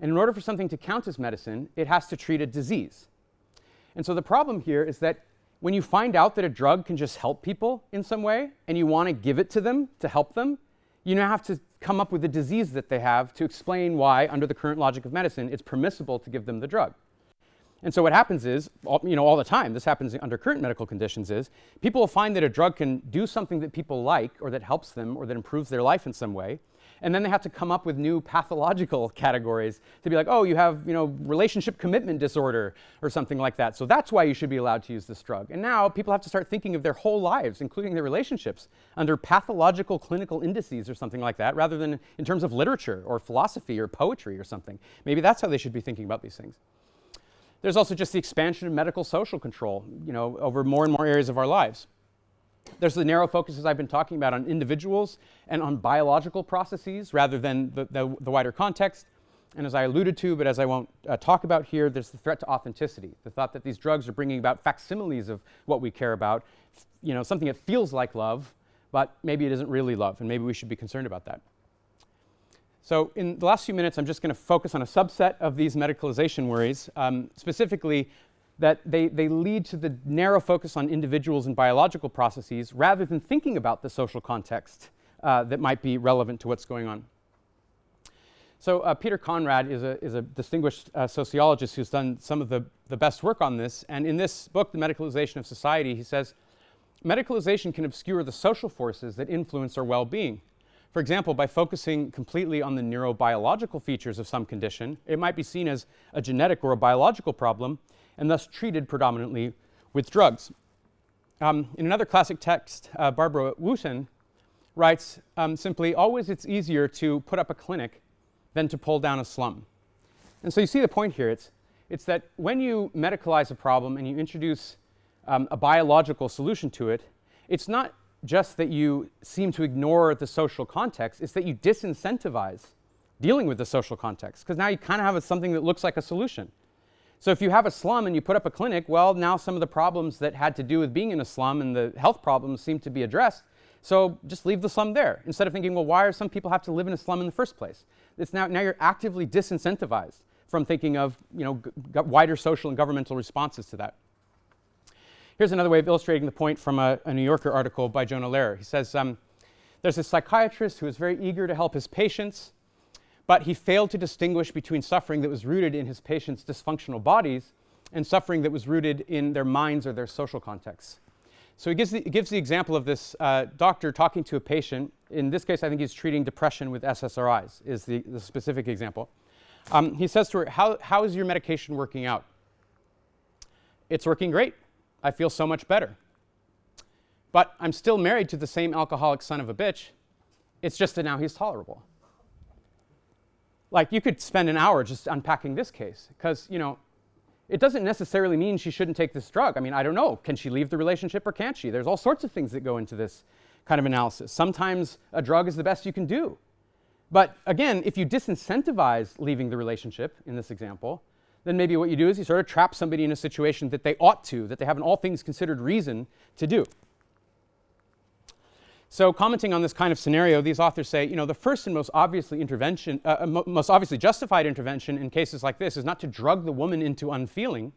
And in order for something to count as medicine, it has to treat a disease. And so the problem here is that when you find out that a drug can just help people in some way, and you want to give it to them to help them, you now have to come up with a disease that they have to explain why, under the current logic of medicine, it's permissible to give them the drug. And so what happens is, all the time, this happens under current medical conditions, is people will find that a drug can do something that people like, or that helps them, or that improves their life in some way. And then they have to come up with new pathological categories to be like, oh, you have relationship commitment disorder or something like that. So that's why you should be allowed to use this drug. And now people have to start thinking of their whole lives, including their relationships, under pathological clinical indices or something like that, rather than in terms of literature or philosophy or poetry or something. Maybe that's how they should be thinking about these things. There's also just the expansion of medical social control, over more and more areas of our lives. There's the narrow focuses I've been talking about on individuals and on biological processes rather than the wider context. And as I alluded to, but as I won't talk about here, there's the threat to authenticity, the thought that these drugs are bringing about facsimiles of what we care about, something that feels like love, but maybe it isn't really love, and maybe we should be concerned about that. So in the last few minutes, I'm just going to focus on a subset of these medicalization worries, specifically that they lead to the narrow focus on individuals and biological processes rather than thinking about the social context that might be relevant to what's going on. So Peter Conrad is a distinguished sociologist who's done some of the best work on this. And in this book, The Medicalization of Society, he says, medicalization can obscure the social forces that influence our well-being. For example, by focusing completely on the neurobiological features of some condition, it might be seen as a genetic or a biological problem and thus treated predominantly with drugs. In another classic text, Barbara Wooten writes simply, always it's easier to put up a clinic than to pull down a slum. And so you see the point here. It's that when you medicalize a problem and you introduce a biological solution to it, it's not just that you seem to ignore the social context, it's that you disincentivize dealing with the social context, because now you kind of have something that looks like a solution. So if you have a slum and you put up a clinic, well, now some of the problems that had to do with being in a slum and the health problems seem to be addressed. So just leave the slum there, instead of thinking, well, why are some people have to live in a slum in the first place? It's now you're actively disincentivized from thinking of wider social and governmental responses to that. Here's another way of illustrating the point from a New Yorker article by Jonah Lehrer. He says, there's a psychiatrist who was very eager to help his patients, but he failed to distinguish between suffering that was rooted in his patients' dysfunctional bodies and suffering that was rooted in their minds or their social contexts. So he gives the example of this doctor talking to a patient. In this case, I think he's treating depression with SSRIs, is the specific example. He says to her, how is your medication working out? It's working great. I feel so much better. But I'm still married to the same alcoholic son of a bitch. It's just that now he's tolerable. Like, you could spend an hour just unpacking this case, because, it doesn't necessarily mean she shouldn't take this drug. I mean, I don't know. Can she leave the relationship or can't she? There's all sorts of things that go into this kind of analysis. Sometimes a drug is the best you can do. But again, if you disincentivize leaving the relationship in this example, then maybe what you do is you sort of trap somebody in a situation that they ought to, that they have an all things considered reason to do. So commenting on this kind of scenario, these authors say, the first and most obviously justified intervention in cases like this is not to drug the woman into unfeeling,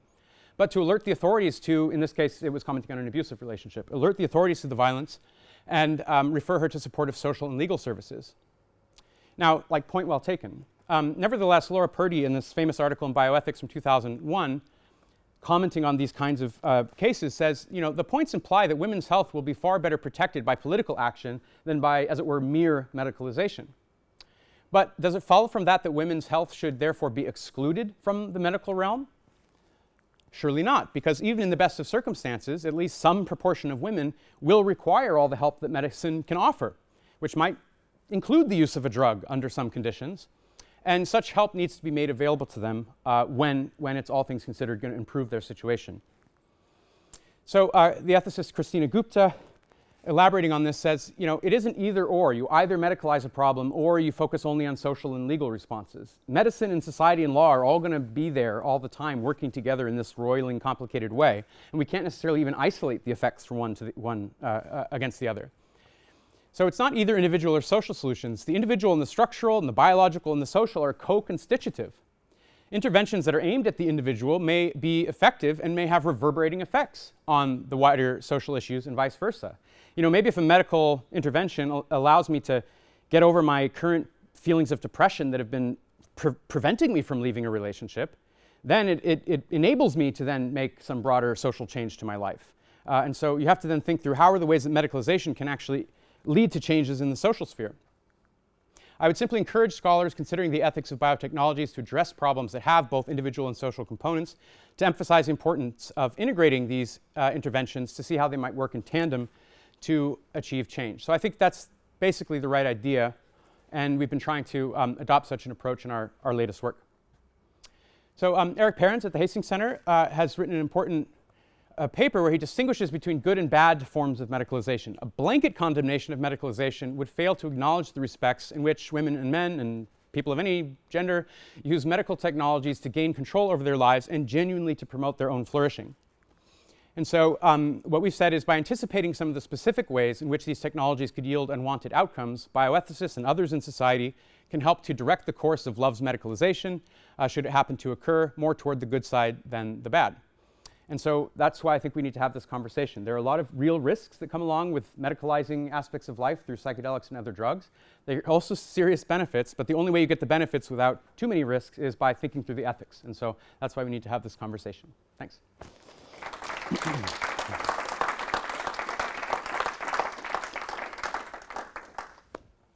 but to alert the authorities to, in this case, it was commenting on an abusive relationship, alert the authorities to the violence and refer her to supportive social and legal services. Now, point well taken. Nevertheless, Laura Purdy, in this famous article in Bioethics from 2001, commenting on these kinds of cases, says, the points imply that women's health will be far better protected by political action than by, as it were, mere medicalization. But does it follow from that women's health should therefore be excluded from the medical realm? Surely not, because even in the best of circumstances, at least some proportion of women will require all the help that medicine can offer, which might include the use of a drug under some conditions. And such help needs to be made available to them when it's all things considered going to improve their situation. So the ethicist Christina Gupta, elaborating on this, says, it isn't either or. You either medicalize a problem or you focus only on social and legal responses. Medicine and society and law are all going to be there all the time, working together in this roiling, complicated way. And we can't necessarily even isolate the effects from one against the other. So it's not either individual or social solutions. The individual and the structural and the biological and the social are co-constitutive. Interventions that are aimed at the individual may be effective and may have reverberating effects on the wider social issues and vice versa. Maybe if a medical intervention allows me to get over my current feelings of depression that have been preventing me from leaving a relationship, then it enables me to then make some broader social change to my life. And so you have to then think through how are the ways that medicalization can actually lead to changes in the social sphere. I would simply encourage scholars considering the ethics of biotechnologies to address problems that have both individual and social components, to emphasize the importance of integrating these interventions to see how they might work in tandem to achieve change. So I think that's basically the right idea, and we've been trying to adopt such an approach in our latest work. So Eric Perrins at the Hastings Center has written an important paper where he distinguishes between good and bad forms of medicalization. A blanket condemnation of medicalization would fail to acknowledge the respects in which women and men and people of any gender use medical technologies to gain control over their lives and genuinely to promote their own flourishing. And so what we've said is by anticipating some of the specific ways in which these technologies could yield unwanted outcomes, bioethicists and others in society can help to direct the course of love's medicalization, should it happen to occur, more toward the good side than the bad. And so that's why I think we need to have this conversation. There are a lot of real risks that come along with medicalizing aspects of life through psychedelics and other drugs. There are also serious benefits, but the only way you get the benefits without too many risks is by thinking through the ethics. And so that's why we need to have this conversation. Thanks.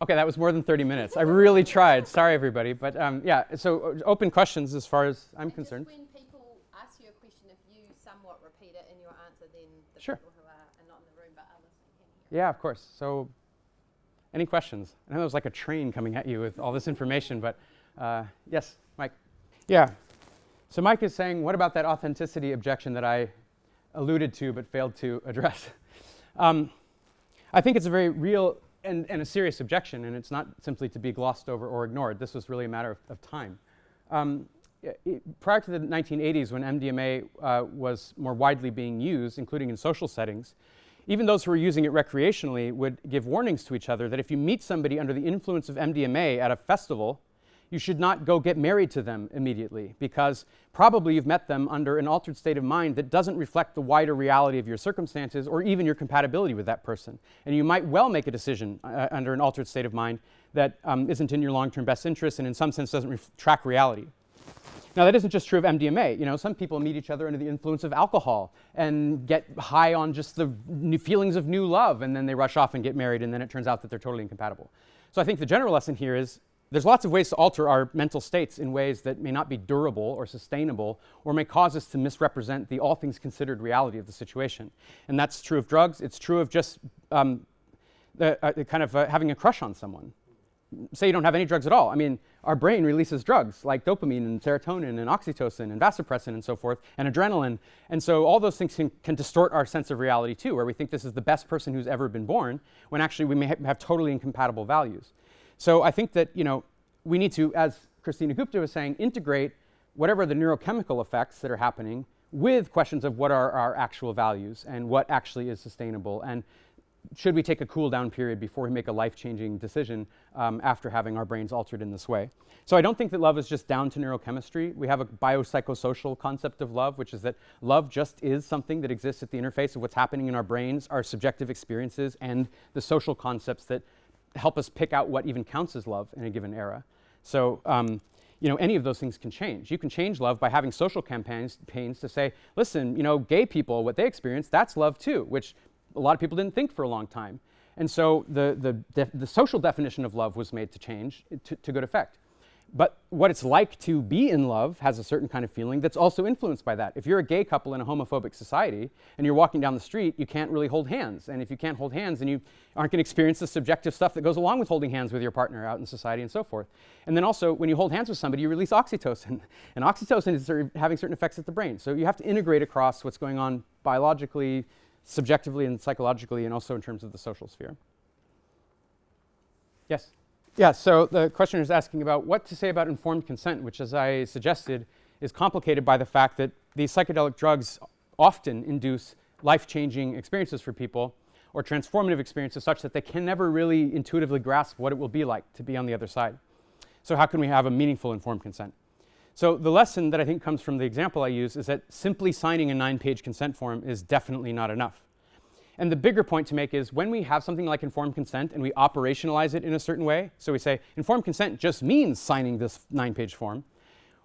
Okay, that was more than 30 minutes. I really tried. Sorry, everybody. But yeah, so open questions as far as I'm concerned. When people ask you a question, if you somewhat repeat it in your answer, then the Sure. people who are not in the room but are listening can hear. Yeah, of course. So any questions? I know it was like a train coming at you with all this information, but yes, Mike. Yeah. So Mike is saying, what about that authenticity objection that I alluded to but failed to address? I think it's a very real and a serious objection, and it's not simply to be glossed over or ignored. This was really a matter of time. Prior to the 1980s, when MDMA was more widely being used, including in social settings, even those who are using it recreationally would give warnings to each other that if you meet somebody under the influence of MDMA at a festival, you should not go get married to them immediately, because probably you've met them under an altered state of mind that doesn't reflect the wider reality of your circumstances or even your compatibility with that person. And you might well make a decision under an altered state of mind that isn't in your long-term best interest and in some sense doesn't track reality. Now, that isn't just true of MDMA. You know, some people meet each other under the influence of alcohol and get high on just the new feelings of new love, and then they rush off and get married, and then it turns out that they're totally incompatible. So I think the general lesson here is there's lots of ways to alter our mental states in ways that may not be durable or sustainable or may cause us to misrepresent the all things considered reality of the situation. And that's true of drugs. It's true of just having a crush on someone. Say you don't have any drugs at all. I mean, our brain releases drugs like dopamine and serotonin and oxytocin and vasopressin and so forth, and adrenaline. And so all those things can distort our sense of reality too, where we think this is the best person who's ever been born, when actually we may have totally incompatible values. So I think that, you know, we need to, as Christina Gupta was saying, integrate whatever the neurochemical effects that are happening with questions of what are our actual values and what actually is sustainable, and should we take a cool down period before we make a life-changing decision after having our brains altered in this way. So I don't think that love is just down to neurochemistry. We have a biopsychosocial concept of love, which is that love just is something that exists at the interface of what's happening in our brains, our subjective experiences, and the social concepts that help us pick out what even counts as love in a given era. So you know, any of those things can change. You can change love by having social campaigns to say, listen, you know, gay people, what they experience, that's love too, which a lot of people didn't think for a long time. And so the social definition of love was made to change to good effect. But what it's like to be in love has a certain kind of feeling that's also influenced by that. If you're a gay couple in a homophobic society and you're walking down the street, you can't really hold hands. And if you can't hold hands, then you aren't going to experience the subjective stuff that goes along with holding hands with your partner out in society and so forth. And then also, when you hold hands with somebody, you release oxytocin. And oxytocin is having certain effects at the brain. So you have to integrate across what's going on biologically, subjectively, and psychologically, and also in terms of the social sphere. Yes? Yeah, so the questioner is asking about what to say about informed consent, which, as I suggested, is complicated by the fact that these psychedelic drugs often induce life-changing experiences for people, or transformative experiences such that they can never really intuitively grasp what it will be like to be on the other side. So how can we have a meaningful informed consent? So the lesson that I think comes from the example I use is that simply signing a 9-page consent form is definitely not enough. And the bigger point to make is when we have something like informed consent and we operationalize it in a certain way, so we say informed consent just means signing this 9-page form,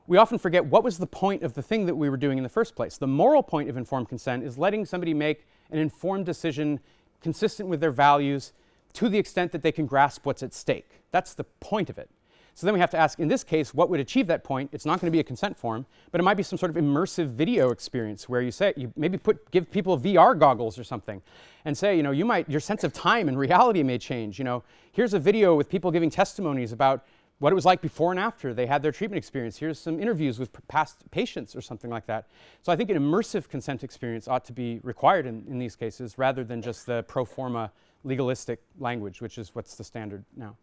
we often forget what was the point of the thing that we were doing in the first place. The moral point of informed consent is letting somebody make an informed decision consistent with their values to the extent that they can grasp what's at stake. That's the point of it. So then we have to ask, in this case, what would achieve that point? It's not going to be a consent form, but it might be some sort of immersive video experience where you maybe give people VR goggles or something and say, you know, your sense of time and reality may change. You know, here's a video with people giving testimonies about what it was like before and after they had their treatment experience. Here's some interviews with past patients or something like that. So I think an immersive consent experience ought to be required in these cases rather than just the pro forma legalistic language, which is what's the standard now.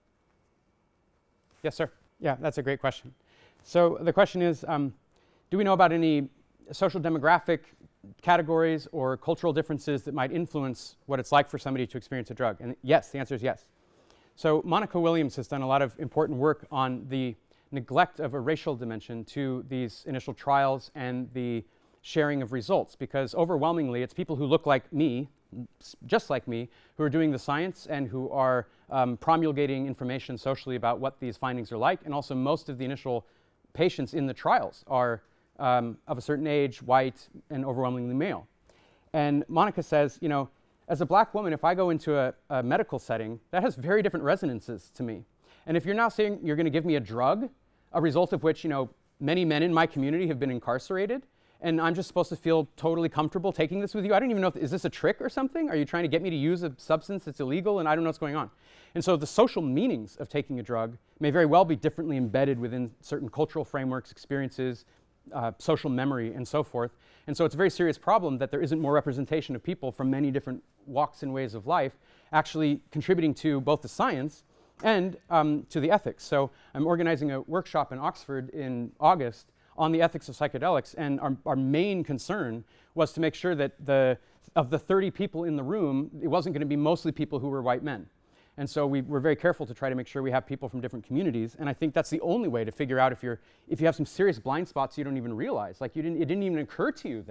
Yes, sir. Yeah, that's a great question. So the question is, do we know about any social demographic categories or cultural differences that might influence what it's like for somebody to experience a drug? And yes, the answer is yes. So Monica Williams has done a lot of important work on the neglect of a racial dimension to these initial trials and the sharing of results, because overwhelmingly it's people who look like me, just like me, who are doing the science and who are promulgating information socially about what these findings are like. And also most of the initial patients in the trials are of a certain age, white, and overwhelmingly male. And Monica says, you know, as a black woman, if I go into a medical setting, that has very different resonances to me. And if you're now saying you're going to give me a drug, a result of which, you know, many men in my community have been incarcerated, and I'm just supposed to feel totally comfortable taking this with you. I don't even know is this a trick or something? Are you trying to get me to use a substance that's illegal and I don't know what's going on? And so the social meanings of taking a drug may very well be differently embedded within certain cultural frameworks, experiences, social memory, and so forth. And so it's a very serious problem that there isn't more representation of people from many different walks and ways of life actually contributing to both the science and to the ethics. So I'm organizing a workshop in Oxford in August on the ethics of psychedelics, and our main concern was to make sure that of the 30 people in the room, it wasn't going to be mostly people who were white men. And so we were very careful to try to make sure we have people from different communities, and I think that's the only way to figure out if you have some serious blind spots you don't even realize. Like it didn't even occur to you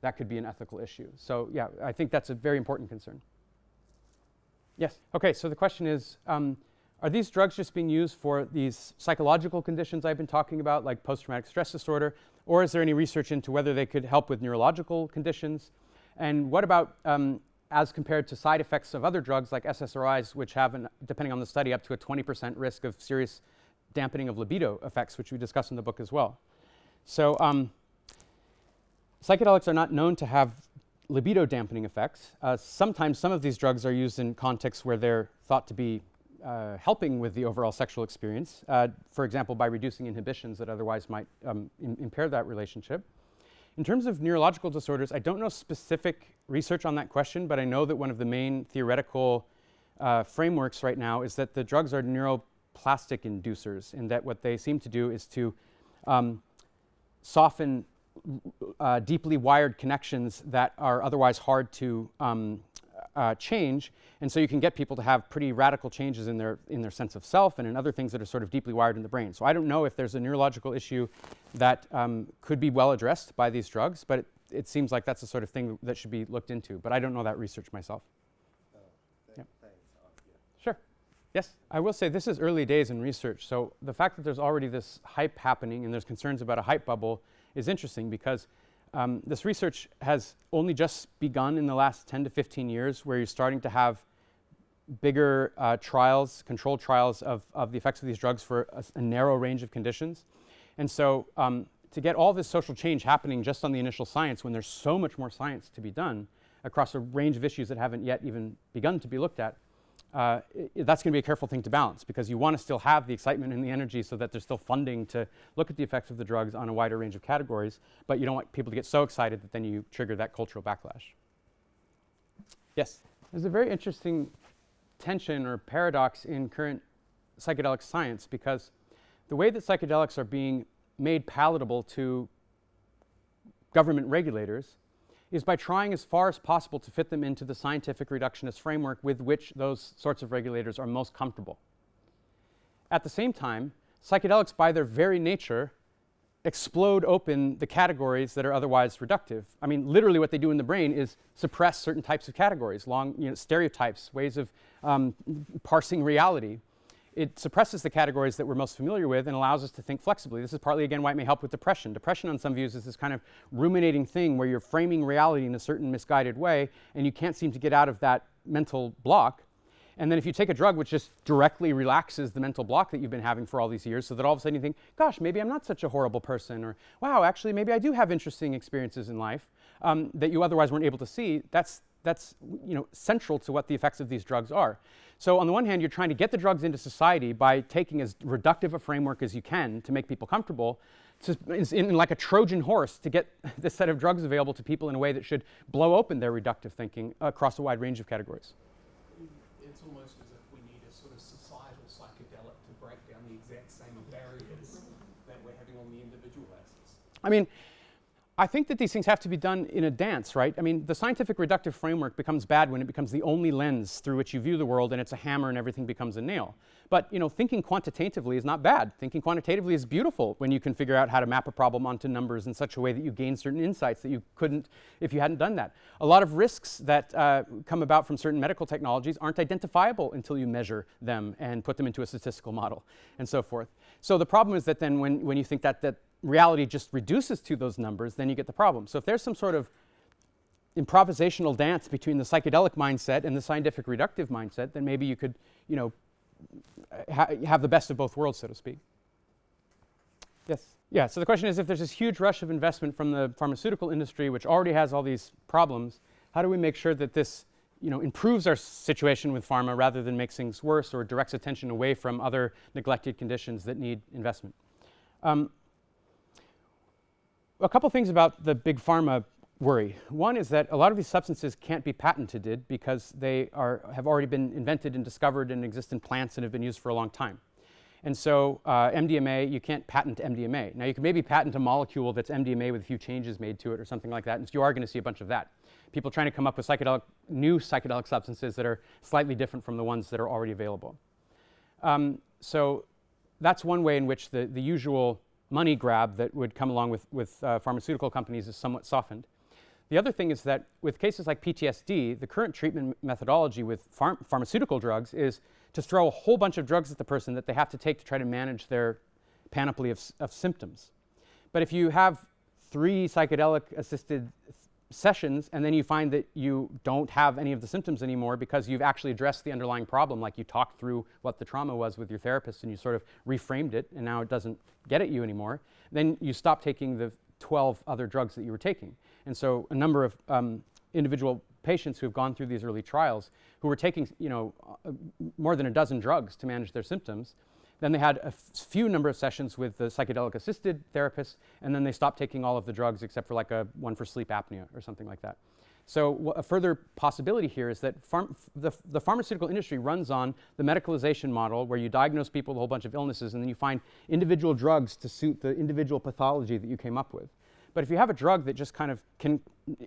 that could be an ethical issue. So yeah, I think that's a very important concern. Yes. Okay, so the question is, are these drugs just being used for these psychological conditions I've been talking about, like post-traumatic stress disorder, or is there any research into whether they could help with neurological conditions? And what about as compared to side effects of other drugs like SSRIs, which have, depending on the study, up to a 20% risk of serious dampening of libido effects, which we discuss in the book as well. So psychedelics are not known to have libido dampening effects. Sometimes some of these drugs are used in contexts where they're thought to be helping with the overall sexual experience, for example, by reducing inhibitions that otherwise might impair that relationship. In terms of neurological disorders, I don't know specific research on that question, but I know that one of the main theoretical frameworks right now is that the drugs are neuroplastic inducers, and that what they seem to do is to soften deeply wired connections that are otherwise hard to change, and so you can get people to have pretty radical changes in their sense of self and in other things that are sort of deeply wired in the brain. So I don't know if there's a neurological issue that could be well addressed by these drugs, but it seems like that's the sort of thing that should be looked into. But I don't know that research myself. Thanks. Sure. Yes, I will say this is early days in research, so the fact that there's already this hype happening and there's concerns about a hype bubble is interesting, because this research has only just begun in the last 10 to 15 years, where you're starting to have bigger trials, controlled trials of the effects of these drugs for a narrow range of conditions. And so to get all this social change happening just on the initial science, when there's so much more science to be done across a range of issues that haven't yet even begun to be looked at, that's going to be a careful thing to balance, because you want to still have the excitement and the energy so that there's still funding to look at the effects of the drugs on a wider range of categories, but you don't want people to get so excited that then you trigger that cultural backlash. Yes? There's a very interesting tension or paradox in current psychedelic science, because the way that psychedelics are being made palatable to government regulators is by trying as far as possible to fit them into the scientific reductionist framework with which those sorts of regulators are most comfortable. At the same time, psychedelics, by their very nature, explode open the categories that are otherwise reductive. I mean, literally what they do in the brain is suppress certain types of categories, stereotypes, ways of parsing reality. It suppresses the categories that we're most familiar with and allows us to think flexibly. This is partly, again, why it may help with depression. Depression, on some views, is this kind of ruminating thing where you're framing reality in a certain misguided way, and you can't seem to get out of that mental block. And then if you take a drug which just directly relaxes the mental block that you've been having for all these years, so that all of a sudden you think, gosh, maybe I'm not such a horrible person, or wow, actually, maybe I do have interesting experiences in life that you otherwise weren't able to see, that's central to what the effects of these drugs are. So on the one hand, you're trying to get the drugs into society by taking as reductive a framework as you can to make people comfortable, in like a Trojan horse, to get this set of drugs available to people in a way that should blow open their reductive thinking across a wide range of categories. It's almost as if we need a sort of societal psychedelic to break down the exact same barriers that we're having on the individual axis. I mean, I think that these things have to be done in a dance, right? I mean, the scientific reductive framework becomes bad when it becomes the only lens through which you view the world, and it's a hammer and everything becomes a nail. But, thinking quantitatively is not bad. Thinking quantitatively is beautiful when you can figure out how to map a problem onto numbers in such a way that you gain certain insights that you couldn't if you hadn't done that. A lot of risks that come about from certain medical technologies aren't identifiable until you measure them and put them into a statistical model and so forth. So the problem is that then when you think that reality just reduces to those numbers, then you get the problem. So if there's some sort of improvisational dance between the psychedelic mindset and the scientific reductive mindset, then maybe you could, have the best of both worlds, so to speak. Yes? Yeah, so the question is, if there's this huge rush of investment from the pharmaceutical industry, which already has all these problems, how do we make sure that this improves our situation with pharma rather than makes things worse or directs attention away from other neglected conditions that need investment? A couple things about the big pharma worry. One is that a lot of these substances can't be patented because they have already been invented and discovered and exist in plants and have been used for a long time. And so MDMA, you can't patent MDMA. Now you can maybe patent a molecule that's MDMA with a few changes made to it or something like that, and so you are going to see a bunch of that. People trying to come up with new psychedelic substances that are slightly different from the ones that are already available. So that's one way in which the usual money grab that would come along with pharmaceutical companies is somewhat softened. The other thing is that with cases like PTSD, the current treatment methodology with pharmaceutical drugs is to throw a whole bunch of drugs at the person that they have to take to try to manage their panoply of symptoms. But if you have 3 psychedelic-assisted sessions and then you find that you don't have any of the symptoms anymore because you've actually addressed the underlying problem, like you talked through what the trauma was with your therapist and you sort of reframed it and now it doesn't get at you anymore, then you stop taking the 12 other drugs that you were taking. And so a number of individual patients who have gone through these early trials who were taking, more than a dozen drugs to manage their symptoms, then they had a few number of sessions with the psychedelic-assisted therapist, and then they stopped taking all of the drugs except for like one for sleep apnea or something like that. So a further possibility here is that the pharmaceutical industry runs on the medicalization model where you diagnose people with a whole bunch of illnesses and then you find individual drugs to suit the individual pathology that you came up with. But if you have a drug that just kind of can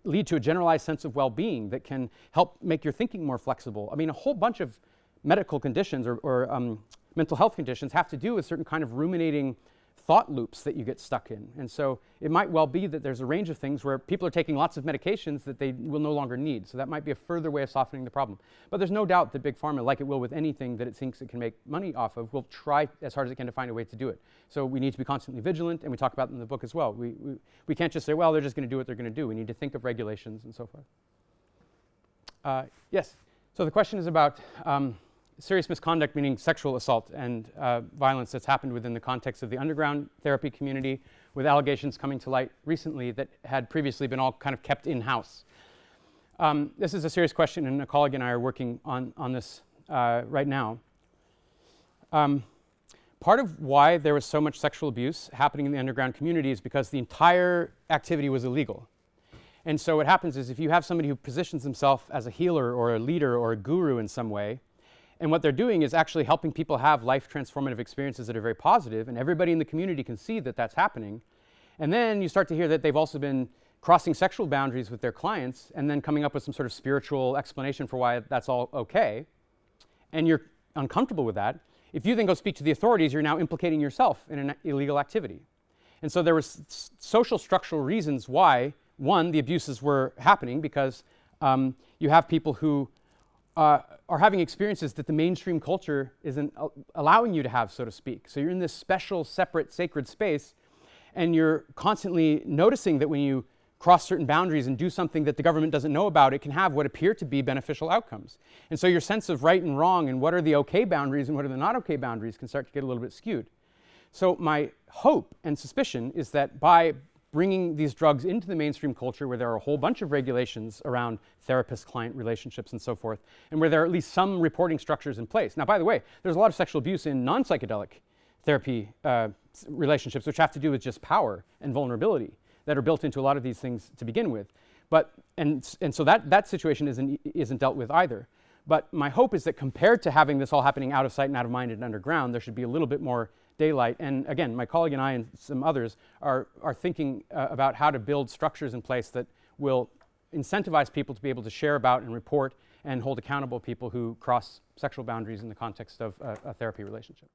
lead to a generalized sense of well-being, that can help make your thinking more flexible. I mean, a whole bunch of medical conditions or mental health conditions have to do with certain kind of ruminating thought loops that you get stuck in. And so it might well be that there's a range of things where people are taking lots of medications that they will no longer need. So that might be a further way of softening the problem. But there's no doubt that Big Pharma, like it will with anything that it thinks it can make money off of, will try as hard as it can to find a way to do it. So we need to be constantly vigilant, and we talk about it in the book as well. We can't just say, well, they're just going to do what they're going to do. We need to think of regulations and so forth. Yes, so the question is about serious misconduct, meaning sexual assault and violence that's happened within the context of the underground therapy community, with allegations coming to light recently that had previously been all kind of kept in-house. This is a serious question, and a colleague and I are working on this right now. Part of why there was so much sexual abuse happening in the underground community is because the entire activity was illegal. And so what happens is if you have somebody who positions himself as a healer or a leader or a guru in some way, and what they're doing is actually helping people have life transformative experiences that are very positive, and everybody in the community can see that that's happening. And then you start to hear that they've also been crossing sexual boundaries with their clients and then coming up with some sort of spiritual explanation for why that's all okay. And you're uncomfortable with that. If you then go speak to the authorities, you're now implicating yourself in an illegal activity. And so there were social structural reasons why, one, the abuses were happening because you have people who are having experiences that the mainstream culture isn't allowing you to have, so to speak. So you're in this special, separate, sacred space, and you're constantly noticing that when you cross certain boundaries and do something that the government doesn't know about, it can have what appear to be beneficial outcomes. And so your sense of right and wrong and what are the okay boundaries and what are the not okay boundaries can start to get a little bit skewed. So my hope and suspicion is that by bringing these drugs into the mainstream culture where there are a whole bunch of regulations around therapist-client relationships and so forth, and where there are at least some reporting structures in place. Now, by the way, there's a lot of sexual abuse in non-psychedelic therapy relationships, which have to do with just power and vulnerability that are built into a lot of these things to begin with. But, and so that situation isn't dealt with either. But my hope is that compared to having this all happening out of sight and out of mind and underground, there should be a little bit more daylight. And again, my colleague and I and some others are thinking about how to build structures in place that will incentivize people to be able to share about and report and hold accountable people who cross sexual boundaries in the context of a therapy relationship.